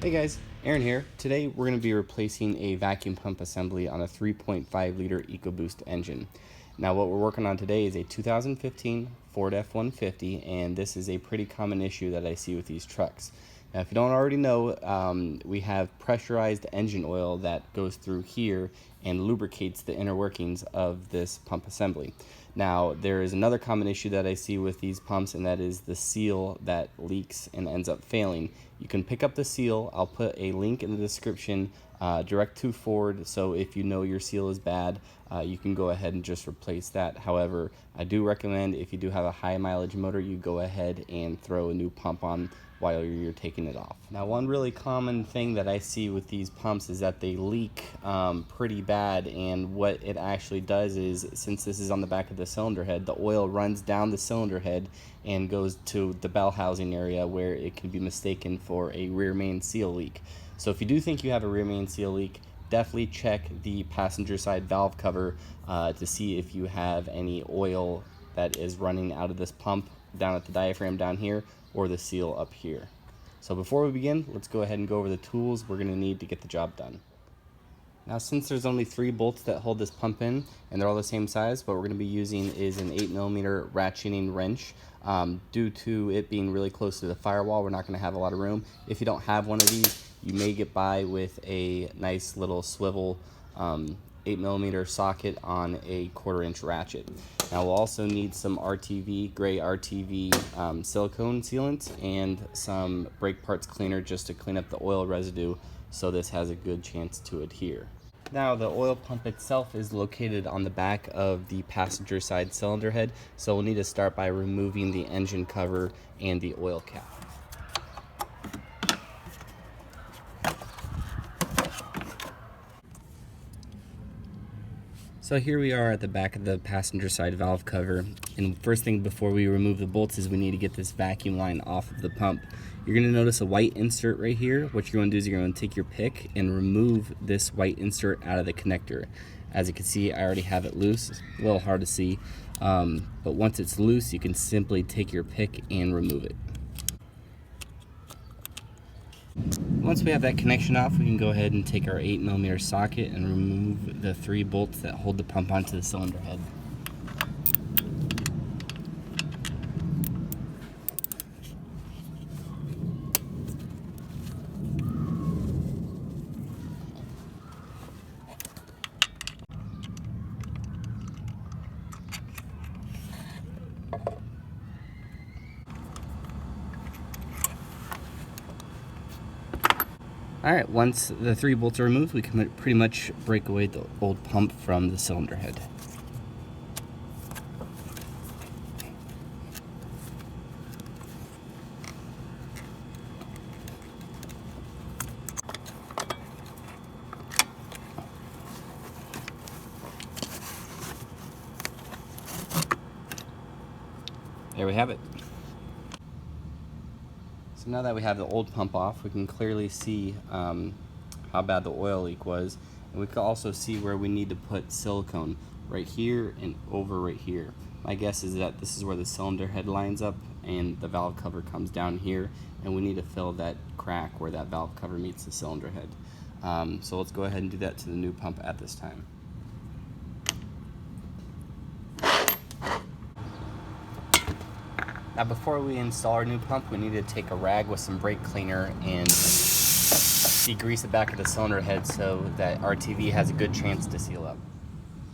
Hey guys, Aaron here. Today we're going to be replacing a vacuum pump assembly on a 3.5 liter EcoBoost engine. Now what we're working on today is a 2015 Ford F-150, and this is a pretty common issue that I see with these trucks. Now if you don't already know, we have pressurized engine oil that goes through here and lubricates the inner workings of this pump assembly. Now there is another common issue that I see with these pumps, and that is the seal that leaks and ends up failing. You can pick up the seal. I'll put a link in the description direct to Ford, so if you know your seal is bad, you can go ahead and just replace that. However, I do recommend, if you do have a high mileage motor, you go ahead and throw a new pump on while you're taking it off. Now one really common thing that I see with these pumps is that they leak pretty bad, and what it actually does is, since this is on the back of the cylinder head, the oil runs down the cylinder head and goes to the bell housing area, where it can be mistaken for a rear main seal leak. So if you do think you have a rear main seal leak, definitely check the passenger side valve cover to see if you have any oil that is running out of this pump down at the diaphragm down here, or the seal up here. So before we begin, let's go ahead and go over the tools we're going to need to get the job done. Now since there's only 3 bolts that hold this pump in, and they're all the same size, what we're going to be using is an 8mm ratcheting wrench. Due to it being really close to the firewall, we're not going to have a lot of room. If you don't have one of these, you may get by with a nice little swivel 8mm socket on a 1/4 inch ratchet. Now we'll also need some RTV, gray RTV silicone sealant, and some brake parts cleaner just to clean up the oil residue, so this has a good chance to adhere. Now the oil pump itself is located on the back of the passenger side cylinder head, so we'll need to start by removing the engine cover and the oil cap. So here we are at the back of the passenger side valve cover, and first thing before we remove the bolts is we need to get this vacuum line off of the pump. You're going to notice a white insert right here. What you're going to do is you're going to take your pick and remove this white insert out of the connector. As you can see, I already have it loose. It's a little hard to see, but once it's loose, you can simply take your pick and remove it. Once we have that connection off, we can go ahead and take our 8mm socket and remove the 3 bolts that hold the pump onto the cylinder head. Alright, once the 3 bolts are removed, we can pretty much break away the old pump from the cylinder head. There we have it. So now that we have the old pump off, we can clearly see how bad the oil leak was, and we can also see where we need to put silicone, right here and over right here. My guess is that this is where the cylinder head lines up and the valve cover comes down here, and we need to fill that crack where that valve cover meets the cylinder head. So let's go ahead and do that to the new pump at this time. Now before we install our new pump, we need to take a rag with some brake cleaner and degrease the back of the cylinder head so that RTV has a good chance to seal up.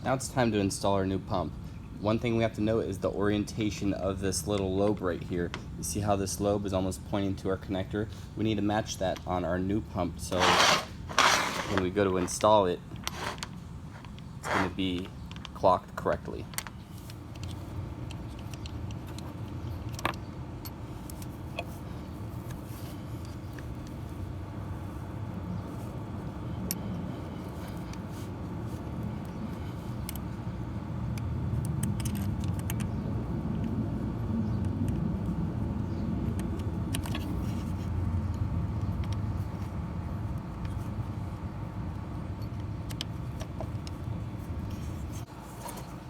Now it's time to install our new pump. One thing we have to note is the orientation of this little lobe right here. You see how this lobe is almost pointing to our connector? We need to match that on our new pump, so when we go to install it, it's going to be clocked correctly.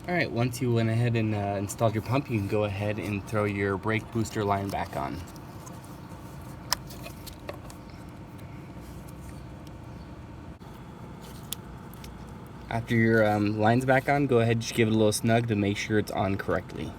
Alright, once you went ahead and installed your pump, you can go ahead and throw your brake booster line back on. After your line's back on, go ahead and just give it a little snug to make sure it's on correctly.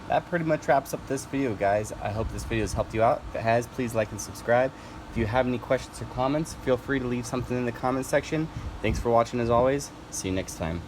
That pretty much wraps up this video, guys. I hope this video has helped you out. If it has, please like and subscribe. If you have any questions or comments, feel free to leave something in the comment section. Thanks for watching as always. See you next time.